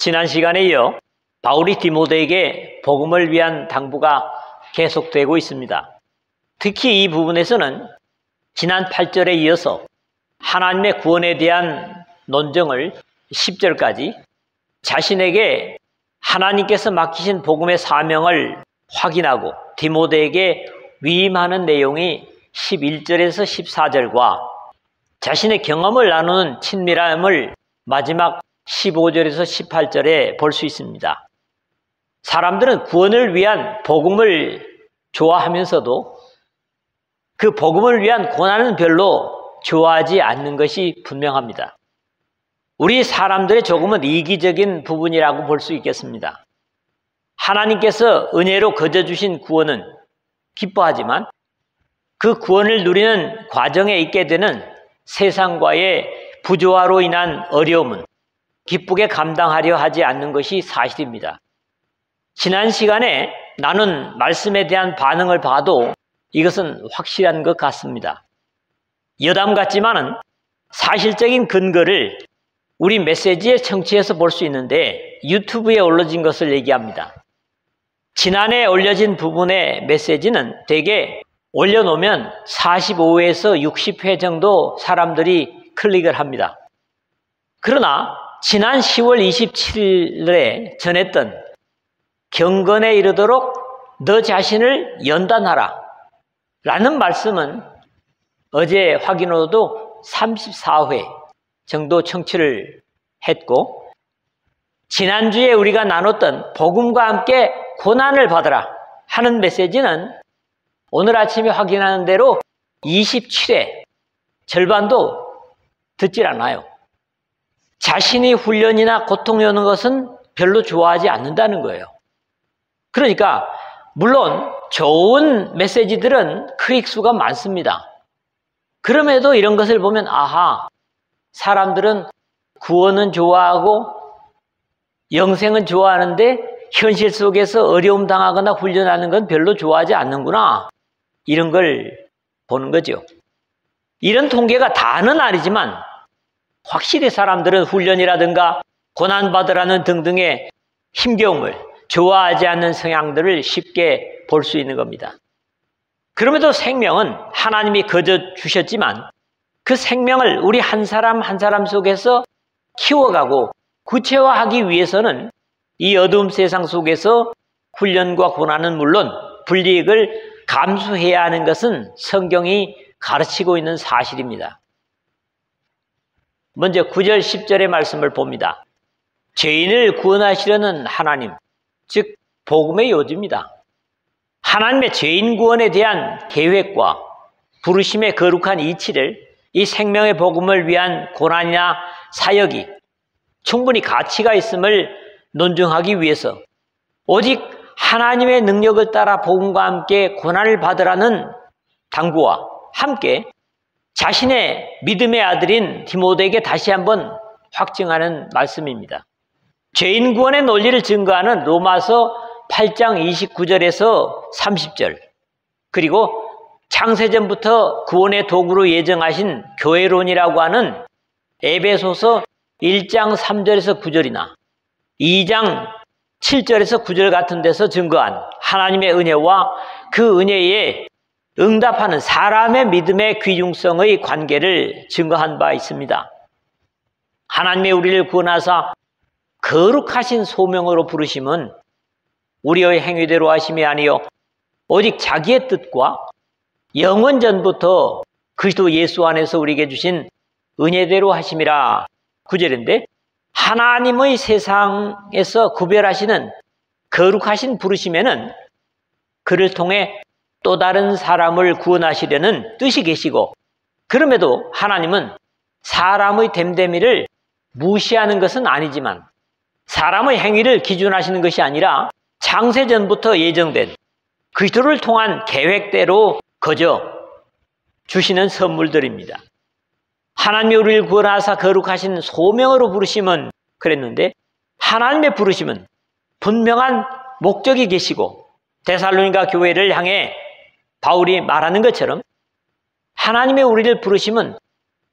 지난 시간에 이어 바울이 디모데에게 복음을 위한 당부가 계속되고 있습니다. 특히 이 부분에서는 지난 8절에 이어서 하나님의 구원에 대한 논정을 10절까지 자신에게 하나님께서 맡기신 복음의 사명을 확인하고 디모데에게 위임하는 내용이 11절에서 14절과 자신의 경험을 나누는 친밀함을 마지막 15절에서 18절에 볼 수 있습니다. 사람들은 구원을 위한 복음을 좋아하면서도 그 복음을 위한 고난은 별로 좋아하지 않는 것이 분명합니다. 우리 사람들의 조금은 이기적인 부분이라고 볼 수 있겠습니다. 하나님께서 은혜로 거저주신 구원은 기뻐하지만 그 구원을 누리는 과정에 있게 되는 세상과의 부조화로 인한 어려움은 기쁘게 감당하려 하지 않는 것이 사실입니다. 지난 시간에 나눈 말씀에 대한 반응을 봐도 이것은 확실한 것 같습니다. 여담 같지만은 사실적인 근거를 우리 메시지의 청취에서 볼 수 있는데 유튜브에 올려진 것을 얘기합니다. 지난해 올려진 부분의 메시지는 대개 올려놓으면 45회에서 60회 정도 사람들이 클릭을 합니다. 그러나 지난 10월 27일에 전했던 경건에 이르도록 너 자신을 연단하라 라는 말씀은 어제 확인으로도 34회 정도 청취를 했고, 지난주에 우리가 나눴던 복음과 함께 고난을 받으라 하는 메시지는 오늘 아침에 확인하는 대로 27회, 절반도 듣질 않아요. 자신이 훈련이나 고통이 오는 것은 별로 좋아하지 않는다는 거예요. 그러니까 물론 좋은 메시지들은 클릭 수가 많습니다. 그럼에도 이런 것을 보면 아하, 사람들은 구원은 좋아하고 영생은 좋아하는데 현실 속에서 어려움 당하거나 훈련하는 건 별로 좋아하지 않는구나, 이런 걸 보는 거죠. 이런 통계가 다는 아니지만 확실히 사람들은 훈련이라든가 고난받으라는 등등의 힘겨움을 좋아하지 않는 성향들을 쉽게 볼 수 있는 겁니다. 그럼에도 생명은 하나님이 거저 주셨지만 그 생명을 우리 한 사람 한 사람 속에서 키워가고 구체화하기 위해서는 이 어두운 세상 속에서 훈련과 고난은 물론 불이익을 감수해야 하는 것은 성경이 가르치고 있는 사실입니다. 먼저 9절 10절의 말씀을 봅니다. 죄인을 구원하시려는 하나님, 즉 복음의 요지입니다. 하나님의 죄인 구원에 대한 계획과 부르심의 거룩한 이치를 이 생명의 복음을 위한 고난이나 사역이 충분히 가치가 있음을 논증하기 위해서 오직 하나님의 능력을 따라 복음과 함께 고난을 받으라는 당부와 함께 자신의 믿음의 아들인 디모데에게 다시 한번 확증하는 말씀입니다. 죄인 구원의 논리를 증거하는 로마서 8장 29절에서 30절, 그리고 창세전부터 구원의 도구로 예정하신 교회론이라고 하는 에베소서 1장 3절에서 9절이나 2장 7절에서 9절 같은 데서 증거한 하나님의 은혜와 그 은혜에 응답하는 사람의 믿음의 귀중성의 관계를 증거한 바 있습니다. 하나님의 우리를 구원하사 거룩하신 소명으로 부르심은 우리의 행위대로 하심이 아니요 오직 자기의 뜻과 영원 전부터 그리스도 예수 안에서 우리에게 주신 은혜대로 하심이라. 9절인데 하나님의 세상에서 구별하시는 거룩하신 부르심에는 그를 통해 또 다른 사람을 구원하시려는 뜻이 계시고, 그럼에도 하나님은 사람의 됨됨이를 무시하는 것은 아니지만 사람의 행위를 기준하시는 것이 아니라 창세전부터 예정된 그리스도를 통한 계획대로 거저 주시는 선물들입니다. 하나님이 우리를 구원하사 거룩하신 소명으로 부르심은 그랬는데 하나님의 부르심은 분명한 목적이 계시고 데살로니가 교회를 향해 바울이 말하는 것처럼 하나님의 우리를 부르심은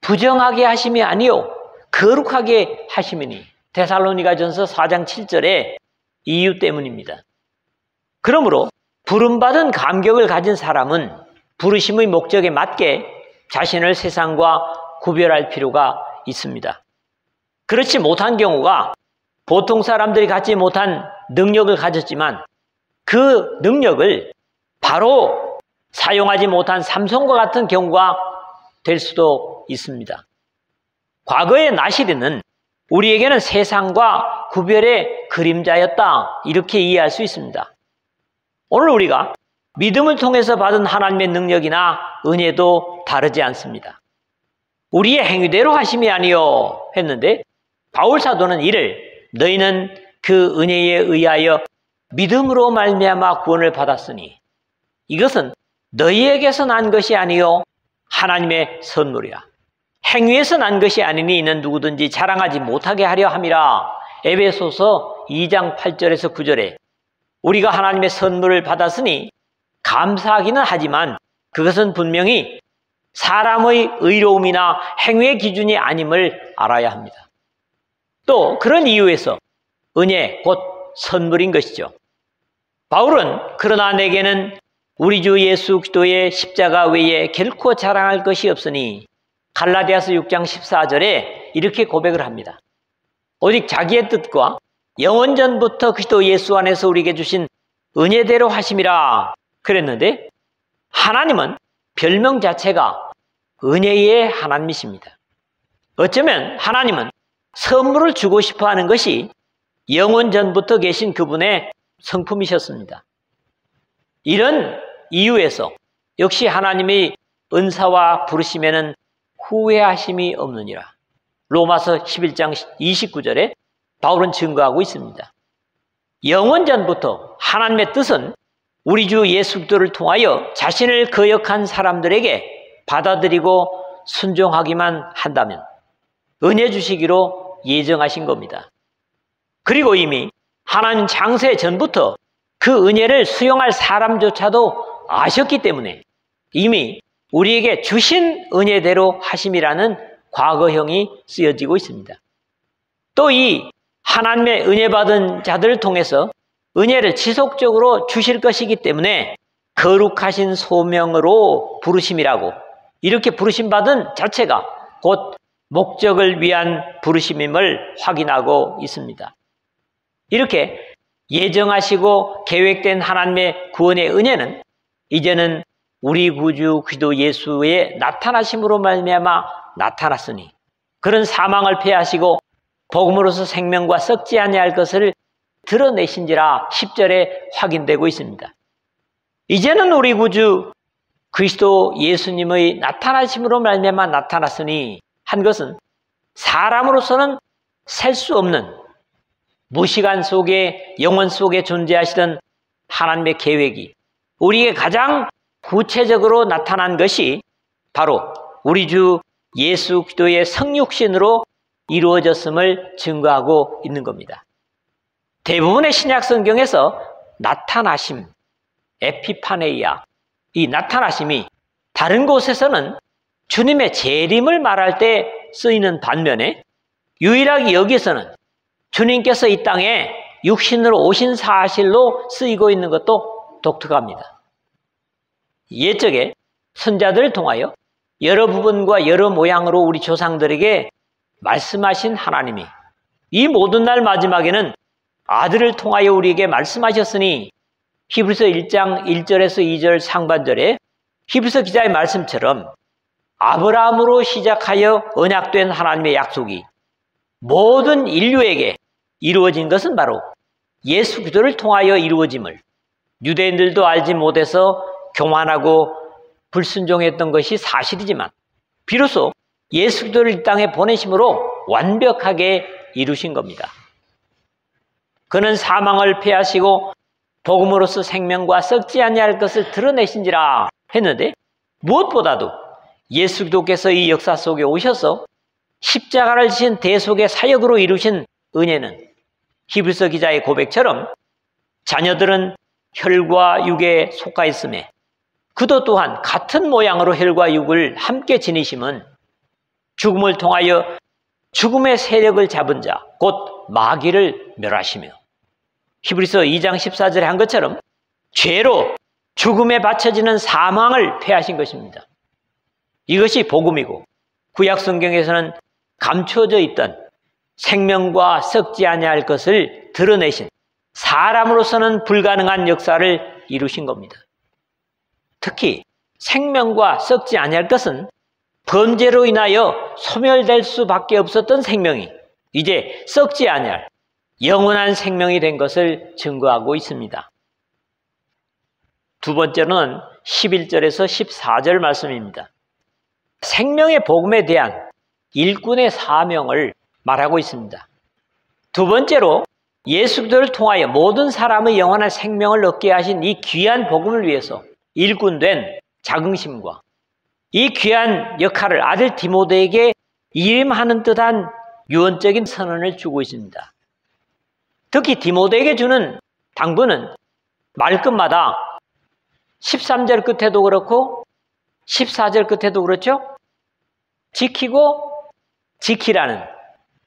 부정하게 하심이 아니요 거룩하게 하심이니 데살로니가전서 4장 7절의 이유 때문입니다. 그러므로 부름받은 감격을 가진 사람은 부르심의 목적에 맞게 자신을 세상과 구별할 필요가 있습니다. 그렇지 못한 경우가 보통 사람들이 갖지 못한 능력을 가졌지만 그 능력을 바로 사용하지 못한 삼손과 같은 경우가 될 수도 있습니다. 과거의 나시르는 우리에게는 세상과 구별의 그림자였다, 이렇게 이해할 수 있습니다. 오늘 우리가 믿음을 통해서 받은 하나님의 능력이나 은혜도 다르지 않습니다. 우리의 행위대로 하심이 아니요 했는데 바울 사도는 이를 너희는 그 은혜에 의하여 믿음으로 말미암아 구원을 받았으니 이것은 너희에게서 난 것이 아니요 하나님의 선물이라. 행위에서 난 것이 아니니 이는 누구든지 자랑하지 못하게 하려 함이라. 에베소서 2장 8절에서 9절에 우리가 하나님의 선물을 받았으니 감사하기는 하지만 그것은 분명히 사람의 의로움이나 행위의 기준이 아님을 알아야 합니다. 또 그런 이유에서 은혜 곧 선물인 것이죠. 바울은 그러나 내게는 우리 주 예수 그리스도의 십자가 외에 결코 자랑할 것이 없으니 갈라디아서 6장 14절에 이렇게 고백을 합니다. 오직 자기의 뜻과 영원전부터 그리스도 예수 안에서 우리에게 주신 은혜대로 하심이라 그랬는데 하나님은 별명 자체가 은혜의 하나님이십니다. 어쩌면 하나님은 선물을 주고 싶어 하는 것이 영원전부터 계신 그분의 성품이셨습니다. 이런 이유에서 역시 하나님의 은사와 부르심에는 후회하심이 없느니라. 로마서 11장 29절에 바울은 증거하고 있습니다. 영원전부터 하나님의 뜻은 우리 주 예수 그리스도를 통하여 자신을 거역한 사람들에게 받아들이고 순종하기만 한다면 은혜 주시기로 예정하신 겁니다. 그리고 이미 하나님 창세 전부터 그 은혜를 수용할 사람조차도 아셨기 때문에 이미 우리에게 주신 은혜대로 하심이라는 과거형이 쓰여지고 있습니다. 또 이 하나님의 은혜 받은 자들을 통해서 은혜를 지속적으로 주실 것이기 때문에 거룩하신 소명으로 부르심이라고 이렇게 부르심 받은 자체가 곧 목적을 위한 부르심임을 확인하고 있습니다. 이렇게 예정하시고 계획된 하나님의 구원의 은혜는 이제는 우리 구주 그리스도 예수의 나타나심으로 말미암아 나타났으니 그런 사망을 패하시고 복음으로서 생명과 썩지 아니할 것을 드러내신지라 10절에 확인되고 있습니다. 이제는 우리 구주 그리스도 예수님의 나타나심으로 말미암아 나타났으니 한 것은 사람으로서는 셀 수 없는 무시간 속에 영원 속에 존재하시던 하나님의 계획이 우리에게 가장 구체적으로 나타난 것이 바로 우리 주 예수 그리스도의 성육신으로 이루어졌음을 증거하고 있는 겁니다. 대부분의 신약 성경에서 나타나심, 에피파네이아, 이 나타나심이 다른 곳에서는 주님의 재림을 말할 때 쓰이는 반면에 유일하게 여기서는 주님께서 이 땅에 육신으로 오신 사실로 쓰이고 있는 것도 독특합니다. 옛적에 선자들을 통하여 여러 부분과 여러 모양으로 우리 조상들에게 말씀하신 하나님이 이 모든 날 마지막에는 아들을 통하여 우리에게 말씀하셨으니 히브리서 1장 1절에서 2절 상반절에 히브리서 기자의 말씀처럼 아브라함으로 시작하여 언약된 하나님의 약속이 모든 인류에게 이루어진 것은 바로 예수 그리스도를 통하여 이루어짐을 유대인들도 알지 못해서 교만하고 불순종했던 것이 사실이지만 비로소 예수 그리스도를 이 땅에 보내심으로 완벽하게 이루신 겁니다. 그는 사망을 패하시고 복음으로서 생명과 썩지 아니할 것을 드러내신지라 했는데 무엇보다도 예수 그리스도께서 이 역사 속에 오셔서 십자가를 지신 대속의 사역으로 이루신 은혜는 히브리서 기자의 고백처럼 자녀들은 혈과 육에 속하 있음에 그도 또한 같은 모양으로 혈과 육을 함께 지니심은 죽음을 통하여 죽음의 세력을 잡은 자, 곧 마귀를 멸하시며, 히브리서 2장 14절에 한 것처럼 죄로 죽음에 바쳐지는 사망을 패하신 것입니다. 이것이 복음이고, 구약 성경에서는 감춰져 있던 생명과 썩지 아니할 것을 드러내신 사람으로서는 불가능한 역사를 이루신 겁니다. 특히 생명과 썩지 아니할 것은 범죄로 인하여 소멸될 수밖에 없었던 생명이 이제 썩지 아니할 영원한 생명이 된 것을 증거하고 있습니다. 두 번째로는 11절에서 14절 말씀입니다. 생명의 복음에 대한 일꾼의 사명을 말하고 있습니다. 두 번째로 예수 그리스도를 통하여 모든 사람의 영원한 생명을 얻게 하신 이 귀한 복음을 위해서 일꾼된 자긍심과 이 귀한 역할을 아들 디모데에게 임하는 듯한 유언적인 선언을 주고 있습니다. 특히 디모데에게 주는 당부는 말끝마다 13절 끝에도 그렇고 14절 끝에도 그렇죠? 지키고 지키라는,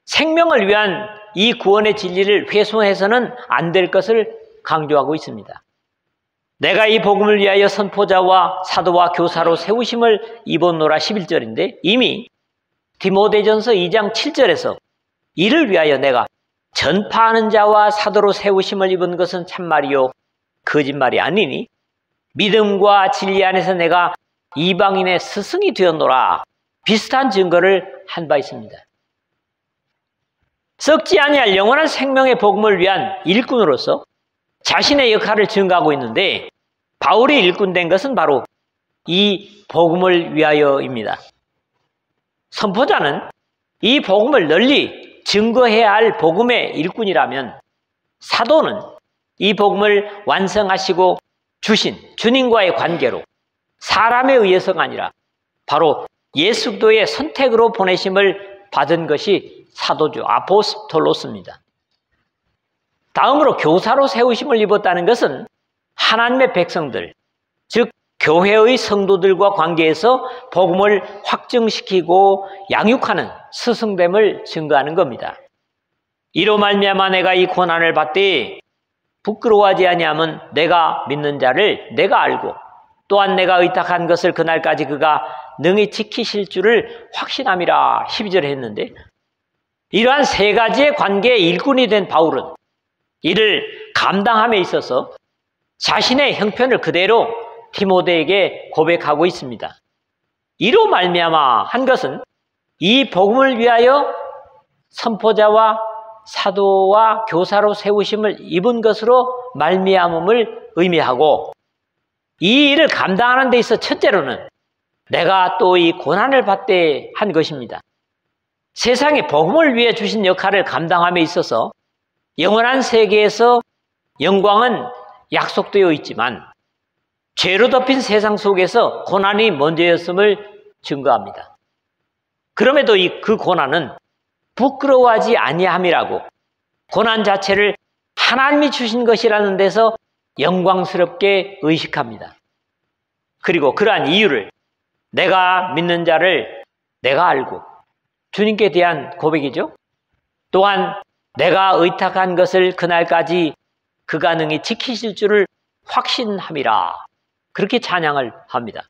생명을 위한 이 구원의 진리를 훼손해서는 안 될 것을 강조하고 있습니다. 내가 이 복음을 위하여 선포자와 사도와 교사로 세우심을 입었노라 11절인데, 이미 디모데전서 2장 7절에서 이를 위하여 내가 전파하는 자와 사도로 세우심을 입은 것은 참말이요 거짓말이 아니니 믿음과 진리 안에서 내가 이방인의 스승이 되었노라, 비슷한 증거를 한 바 있습니다. 썩지 아니할 영원한 생명의 복음을 위한 일꾼으로서 자신의 역할을 증거하고 있는데, 바울이 일꾼된 것은 바로 이 복음을 위하여입니다. 선포자는 이 복음을 널리 증거해야 할 복음의 일꾼이라면, 사도는 이 복음을 완성하시고 주신 주님과의 관계로 사람에 의해서가 아니라 바로 예수 그리스도의 선택으로 보내심을 받은 것이 사도죠. 아포스톨로스입니다. 다음으로 교사로 세우심을 입었다는 것은 하나님의 백성들, 즉 교회의 성도들과 관계에서 복음을 확증시키고 양육하는 스승됨을 증거하는 겁니다. 이로 말미암아 내가 이 고난을 받되 부끄러워하지 아니하면 내가 믿는 자를 내가 알고 또한 내가 의탁한 것을 그날까지 그가 능히 지키실 줄을 확신함이라 12절에 했는데, 이러한 세 가지의 관계의 일꾼이 된 바울은 이를 감당함에 있어서 자신의 형편을 그대로 디모데에게 고백하고 있습니다. 이로 말미암아 한 것은 이 복음을 위하여 선포자와 사도와 교사로 세우심을 입은 것으로 말미암음을 의미하고, 이 일을 감당하는 데 있어 첫째로는 내가 또 이 고난을 받되 한 것입니다. 세상에 복음을 위해 주신 역할을 감당함에 있어서 영원한 세계에서 영광은 약속되어 있지만 죄로 덮인 세상 속에서 고난이 먼저였음을 증거합니다. 그럼에도 그 고난은 부끄러워하지 아니함이라고, 고난 자체를 하나님이 주신 것이라는 데서 영광스럽게 의식합니다. 그리고 그러한 이유를 내가 믿는 자를 내가 알고, 주님께 대한 고백이죠. 또한 내가 의탁한 것을 그날까지 그가 능히 지키실 줄을 확신함이라, 그렇게 찬양을 합니다.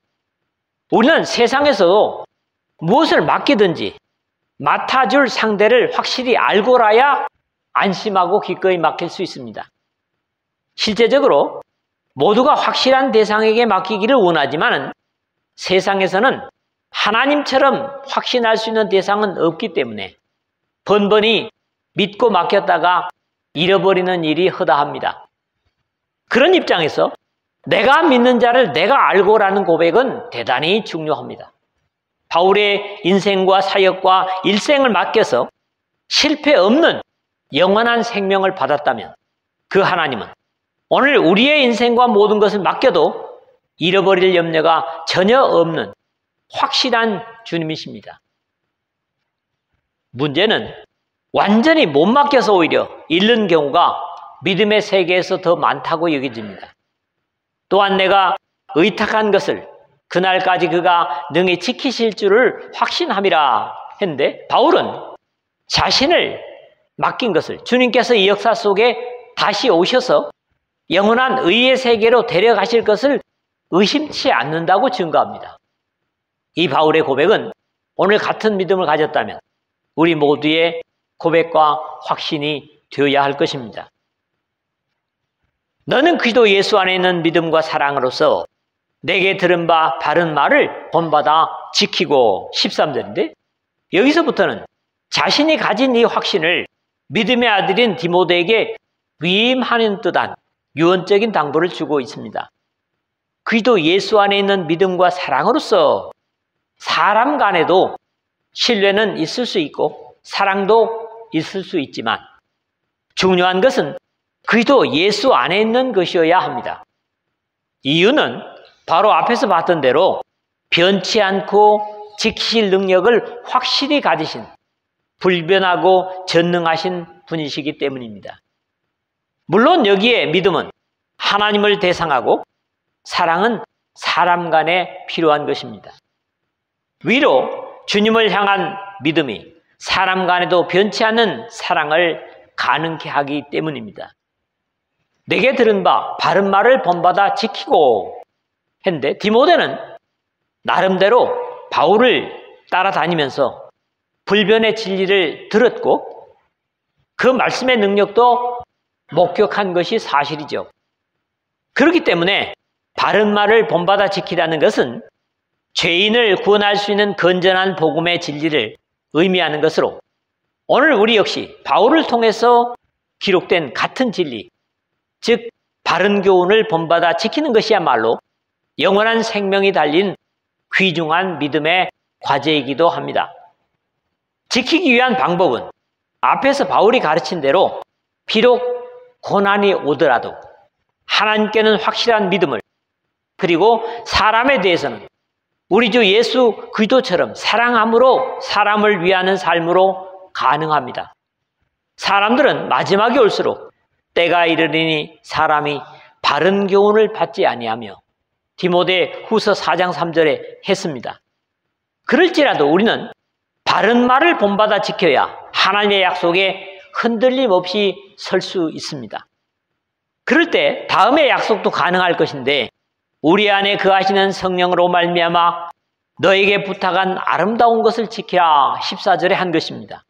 우리는 세상에서도 무엇을 맡기든지 맡아줄 상대를 확실히 알고라야 안심하고 기꺼이 맡길 수 있습니다. 실제적으로 모두가 확실한 대상에게 맡기기를 원하지만 세상에서는 하나님처럼 확신할 수 있는 대상은 없기 때문에 번번이 믿고 맡겼다가 잃어버리는 일이 허다합니다. 그런 입장에서 내가 믿는 자를 내가 알고라는 고백은 대단히 중요합니다. 바울의 인생과 사역과 일생을 맡겨서 실패 없는 영원한 생명을 받았다면 그 하나님은 오늘 우리의 인생과 모든 것을 맡겨도 잃어버릴 염려가 전혀 없는 확실한 주님이십니다. 문제는 완전히 못 맡겨서 오히려 잃는 경우가 믿음의 세계에서 더 많다고 여겨집니다. 또한 내가 의탁한 것을 그날까지 그가 능히 지키실 줄을 확신함이라 했는데, 바울은 자신을 맡긴 것을 주님께서 이 역사 속에 다시 오셔서 영원한 의의 세계로 데려가실 것을 의심치 않는다고 증거합니다. 이 바울의 고백은 오늘 같은 믿음을 가졌다면 우리 모두의 고백과 확신이 되어야 할 것입니다. 너는 그리스도 예수 안에 있는 믿음과 사랑으로서 내게 들은 바 바른 말을 본받아 지키고 13절인데 여기서부터는 자신이 가진 이 확신을 믿음의 아들인 디모데에게 위임하는 듯한 유언적인 당부를 주고 있습니다. 그리스도 예수 안에 있는 믿음과 사랑으로서 사람 간에도 신뢰는 있을 수 있고 사랑도 있을 수 있지만 중요한 것은 그리스도 예수 안에 있는 것이어야 합니다. 이유는 바로 앞에서 봤던 대로 변치 않고 지키실 능력을 확실히 가지신 불변하고 전능하신 분이시기 때문입니다. 물론 여기에 믿음은 하나님을 대상하고 사랑은 사람 간에 필요한 것입니다. 위로 주님을 향한 믿음이 사람 간에도 변치 않는 사랑을 가능케 하기 때문입니다. 내게 들은 바 바른 말을 본받아 지키고 했는데 디모데는 나름대로 바울을 따라다니면서 불변의 진리를 들었고 그 말씀의 능력도 목격한 것이 사실이죠. 그렇기 때문에 바른 말을 본받아 지키라는 것은 죄인을 구원할 수 있는 건전한 복음의 진리를 의미하는 것으로 오늘 우리 역시 바울을 통해서 기록된 같은 진리, 즉 바른 교훈을 본받아 지키는 것이야말로 영원한 생명이 달린 귀중한 믿음의 과제이기도 합니다. 지키기 위한 방법은 앞에서 바울이 가르친 대로 비록 고난이 오더라도 하나님께는 확실한 믿음을 그리고 사람에 대해서는 우리 주 예수 그리스도처럼 사랑함으로 사람을 위하는 삶으로 가능합니다. 사람들은 마지막에 올수록 때가 이르리니 사람이 바른 교훈을 받지 아니하며 디모데 후서 4장 3절에 했습니다. 그럴지라도 우리는 바른 말을 본받아 지켜야 하나님의 약속에 흔들림 없이 설 수 있습니다. 그럴 때 다음의 약속도 가능할 것인데 우리 안에 거하시는 성령으로 말미암아 너에게 부탁한 아름다운 것을 지키라 14절에 한 것입니다.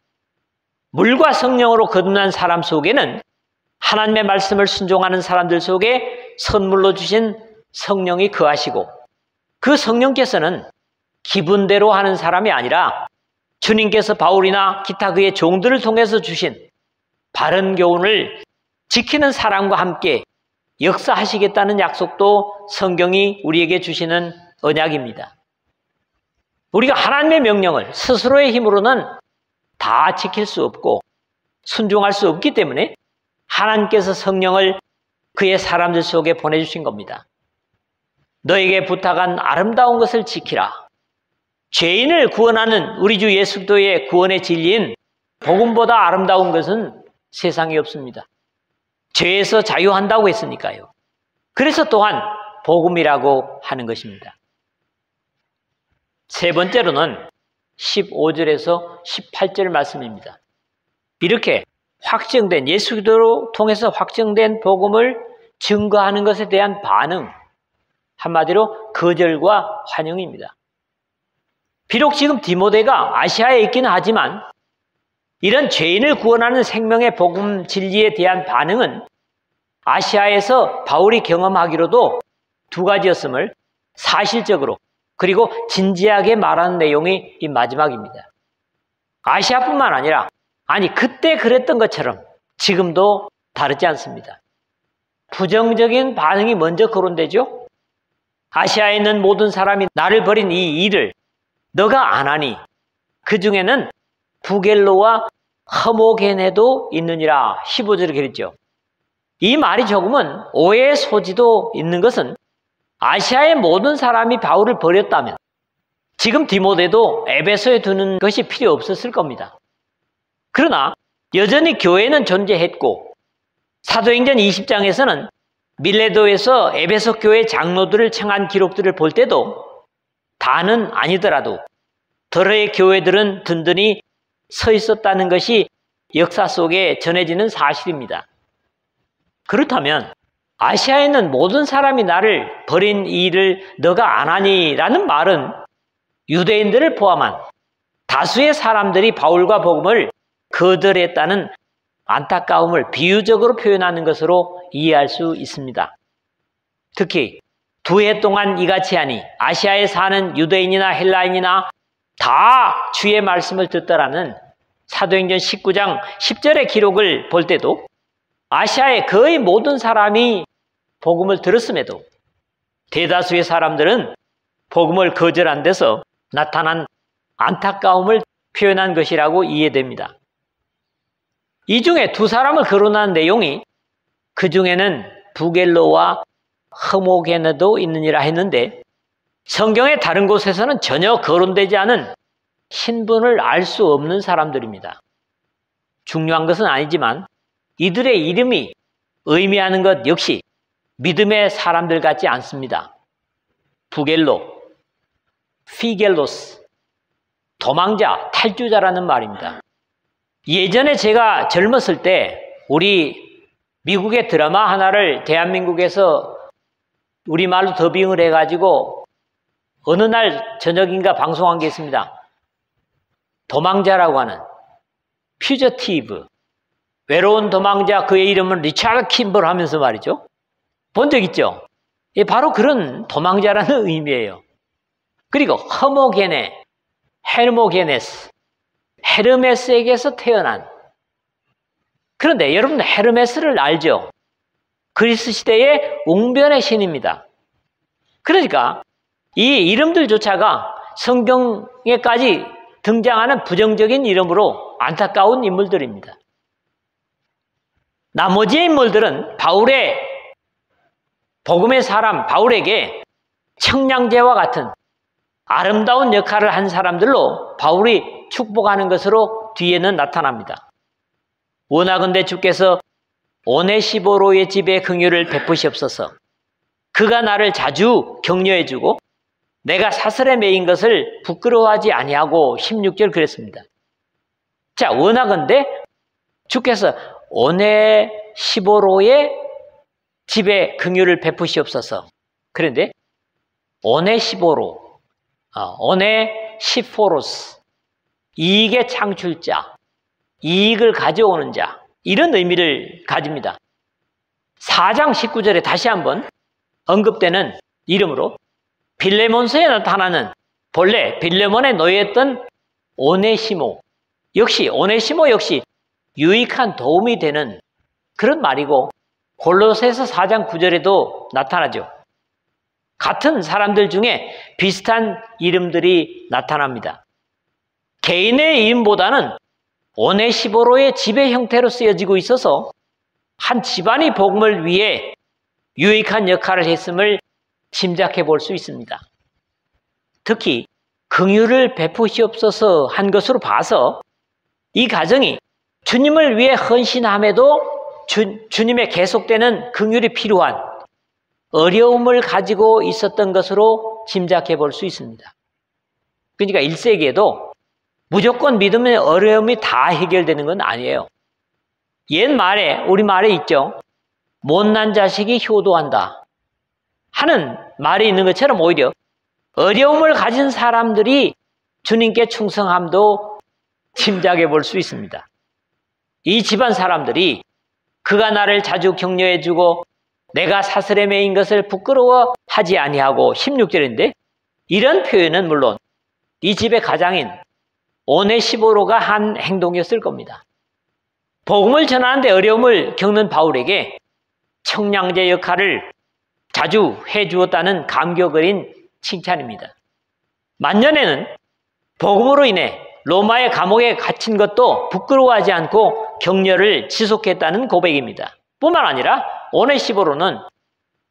물과 성령으로 거듭난 사람 속에는 하나님의 말씀을 순종하는 사람들 속에 선물로 주신 성령이 거하시고 그 성령께서는 기분대로 하는 사람이 아니라 주님께서 바울이나 기타 그의 종들을 통해서 주신 바른 교훈을 지키는 사람과 함께 역사하시겠다는 약속도 성경이 우리에게 주시는 언약입니다. 우리가 하나님의 명령을 스스로의 힘으로는 다 지킬 수 없고 순종할 수 없기 때문에 하나님께서 성령을 그의 사람들 속에 보내주신 겁니다. 너에게 부탁한 아름다운 것을 지키라. 죄인을 구원하는 우리 주 예수 그리스도의 구원의 진리인 복음보다 아름다운 것은 세상에 없습니다. 죄에서 자유한다고 했으니까요. 그래서 또한 복음이라고 하는 것입니다. 세 번째로는 15절에서 18절 말씀입니다. 이렇게 확정된 예수 그리스도로 통해서 확정된 복음을 증거하는 것에 대한 반응, 한마디로 거절과 환영입니다. 비록 지금 디모데가 아시아에 있기는 하지만 이런 죄인을 구원하는 생명의 복음 진리에 대한 반응은 아시아에서 바울이 경험하기로도 두 가지였음을 사실적으로 그리고 진지하게 말하는 내용이 이 마지막입니다. 아시아뿐만 아니라 그때 그랬던 것처럼 지금도 다르지 않습니다. 부정적인 반응이 먼저 거론되죠. 아시아에 있는 모든 사람이 나를 버린 이 일을 너가 안 하니 그 중에는 부겔로와 허모게네도 있느니라 15절에 그랬죠. 이 말이 조금은 오해의 소지도 있는 것은 아시아의 모든 사람이 바울을 버렸다면 지금 디모데도 에베소에 두는 것이 필요 없었을 겁니다. 그러나 여전히 교회는 존재했고 사도행전 20장에서는 밀레도에서 에베소 교회 장로들을 청한 기록들을 볼 때도 다는 아니더라도 더러의 교회들은 든든히 서 있었다는 것이 역사 속에 전해지는 사실입니다. 그렇다면 아시아에 있는 모든 사람이 나를 버린 이 일을 너가 안 하니? 라는 말은 유대인들을 포함한 다수의 사람들이 바울과 복음을 거절했다는 안타까움을 비유적으로 표현하는 것으로 이해할 수 있습니다. 특히 두 해 동안 이같이 하니 아시아에 사는 유대인이나 헬라인이나 다 주의 말씀을 듣더라는 사도행전 19장 10절의 기록을 볼 때도 아시아의 거의 모든 사람이 복음을 들었음에도 대다수의 사람들은 복음을 거절한 데서 나타난 안타까움을 표현한 것이라고 이해됩니다. 이 중에 두 사람을 거론한 내용이 그 중에는 부겔로와 허모게네도 있느니라 했는데 성경의 다른 곳에서는 전혀 거론되지 않은 신분을 알 수 없는 사람들입니다. 중요한 것은 아니지만 이들의 이름이 의미하는 것 역시 믿음의 사람들 같지 않습니다. 부겔로, 피겔로스, 도망자, 탈주자라는 말입니다. 예전에 제가 젊었을 때 우리 미국의 드라마 하나를 대한민국에서 우리말로 더빙을 해가지고 어느 날 저녁인가 방송한 게 있습니다. 도망자라고 하는 퓨저티브, 외로운 도망자, 그의 이름은 리차드 킴벌 하면서 말이죠. 본 적 있죠? 바로 그런 도망자라는 의미예요. 그리고 허모게네, 헤르모게네스, 헤르메스에게서 태어난. 그런데 여러분 헤르메스를 알죠? 그리스 시대의 웅변의 신입니다. 그러니까 이 이름들조차가 성경에까지 등장하는 부정적인 이름으로 안타까운 인물들입니다. 나머지 인물들은 바울의 복음의 사람 바울에게 청량제와 같은 아름다운 역할을 한 사람들로 바울이 축복하는 것으로 뒤에는 나타납니다. 원하건대 주께서 오네시보로의 집에 긍휼을 베푸시옵소서. 그가 나를 자주 격려해주고 내가 사슬에 매인 것을 부끄러워하지 아니하고 16절 그랬습니다. 자, 원하건대 주께서 오네시보로의 집에 긍휼을 베푸시옵소서. 그런데 오네시보로, 오네시포로스, 이익의 창출자, 이익을 가져오는 자, 이런 의미를 가집니다. 4장 19절에 다시 한번 언급되는 이름으로 빌레몬서에 나타나는 본래 빌레몬에 노예했던 오네시모 역시 유익한 도움이 되는 그런 말이고 골로새서 4장 9절에도 나타나죠. 같은 사람들 중에 비슷한 이름들이 나타납니다. 개인의 이름보다는 오네시보로의 지배 형태로 쓰여지고 있어서 한 집안이 복음을 위해 유익한 역할을 했음을 짐작해 볼 수 있습니다. 특히 긍휼을 베푸시옵소서 한 것으로 봐서 이 가정이 주님을 위해 헌신함에도 주님의 계속되는 긍휼이 필요한 어려움을 가지고 있었던 것으로 짐작해 볼 수 있습니다. 그러니까 1세기에도 무조건 믿음의 어려움이 다 해결되는 건 아니에요. 옛말에 우리말에 있죠. 못난 자식이 효도한다 하는 말이 있는 것처럼 오히려 어려움을 가진 사람들이 주님께 충성함도 짐작해 볼 수 있습니다. 이 집안 사람들이 그가 나를 자주 격려해주고 내가 사슬에 매인 것을 부끄러워하지 아니하고 16절인데 이런 표현은 물론 이 집의 가장인 오네시보로가 한 행동이었을 겁니다. 복음을 전하는데 어려움을 겪는 바울에게 청량제 역할을 자주 해주었다는 감격 어린 칭찬입니다. 만년에는 복음으로 인해 로마의 감옥에 갇힌 것도 부끄러워하지 않고 격려를 지속했다는 고백입니다. 뿐만 아니라 오네시보로는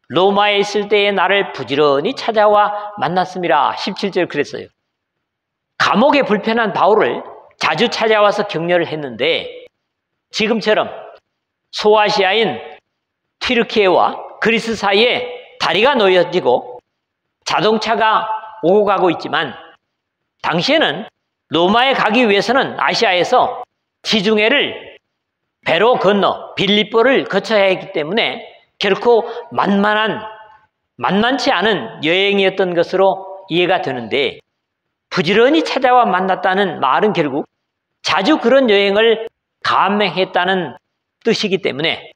로마에 있을 때의 나를 부지런히 찾아와 만났습니다. 17절 그랬어요. 감옥에 불편한 바울을 자주 찾아와서 격려를 했는데 지금처럼 소아시아인 튀르키예와 그리스 사이에 다리가 놓여지고 자동차가 오고 가고 있지만 당시에는 로마에 가기 위해서는 아시아에서 지중해를 배로 건너 빌립보를 거쳐야 했기 때문에 결코 만만치 않은 여행이었던 것으로 이해가 되는데, 부지런히 찾아와 만났다는 말은 결국 자주 그런 여행을 감행했다는 뜻이기 때문에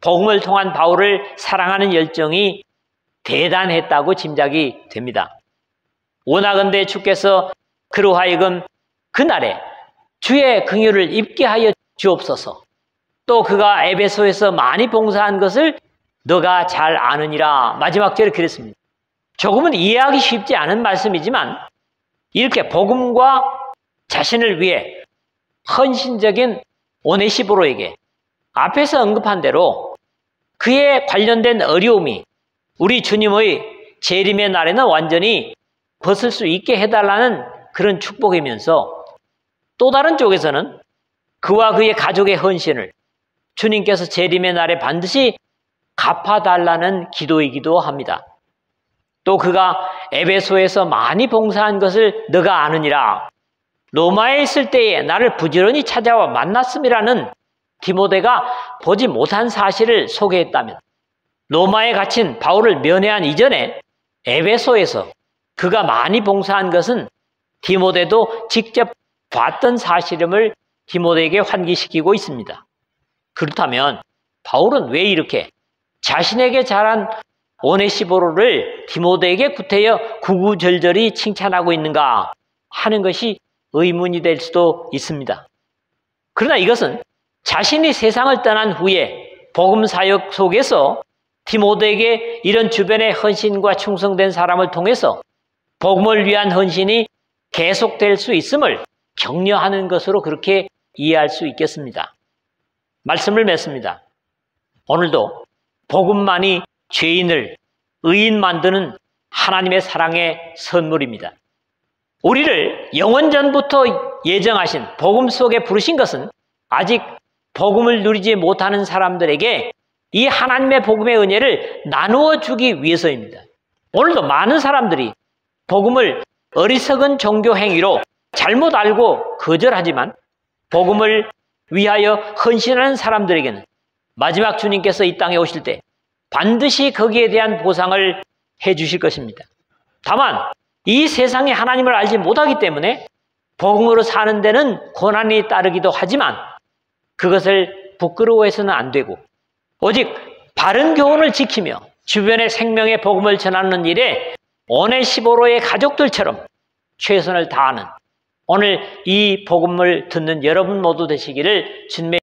복음을 통한 바울을 사랑하는 열정이 대단했다고 짐작이 됩니다. 원하건대 주께서 그로 하여금 그날에 주의 긍휼을 입게 하여 주옵소서. 또 그가 에베소에서 많이 봉사한 것을 너가 잘 아느니라. 마지막 절에 그랬습니다. 조금은 이해하기 쉽지 않은 말씀이지만 이렇게 복음과 자신을 위해 헌신적인 오네시보로에게 앞에서 언급한 대로 그에 관련된 어려움이 우리 주님의 재림의 날에는 완전히 벗을 수 있게 해달라는 그런 축복이면서, 또 다른 쪽에서는 그와 그의 가족의 헌신을 주님께서 재림의 날에 반드시 갚아달라는 기도이기도 합니다. 또 그가 에베소에서 많이 봉사한 것을 너가 아느니라. 로마에 있을 때에 나를 부지런히 찾아와 만났음이라는 디모데가 보지 못한 사실을 소개했다면, 로마에 갇힌 바울을 면회한 이전에 에베소에서 그가 많이 봉사한 것은 디모데도 직접 봤던 사실임을 디모데에게 환기시키고 있습니다. 그렇다면 바울은 왜 이렇게 자신에게 잘한 오네시보로를 디모데에게 구태여 구구절절히 칭찬하고 있는가 하는 것이 의문이 될 수도 있습니다. 그러나 이것은 자신이 세상을 떠난 후에 복음 사역 속에서 디모데에게 이런 주변의 헌신과 충성된 사람을 통해서 복음을 위한 헌신이 계속될 수 있음을 격려하는 것으로 그렇게 이해할 수 있겠습니다. 말씀을 맺습니다. 오늘도 복음만이 죄인을 의인 만드는 하나님의 사랑의 선물입니다. 우리를 영원 전부터 예정하신 복음 속에 부르신 것은 아직 복음을 누리지 못하는 사람들에게 이 하나님의 복음의 은혜를 나누어 주기 위해서입니다. 오늘도 많은 사람들이 복음을 어리석은 종교 행위로 잘못 알고 거절하지만, 복음을 위하여 헌신하는 사람들에게는 마지막 주님께서 이 땅에 오실 때 반드시 거기에 대한 보상을 해 주실 것입니다. 다만 이 세상이 하나님을 알지 못하기 때문에 복음으로 사는 데는 고난이 따르기도 하지만 그것을 부끄러워해서는 안 되고, 오직 바른 교훈을 지키며 주변의 생명의 복음을 전하는 일에 오네시보로의 가족들처럼 최선을 다하는 오늘 이 복음을 듣는 여러분 모두 되시기를 주님의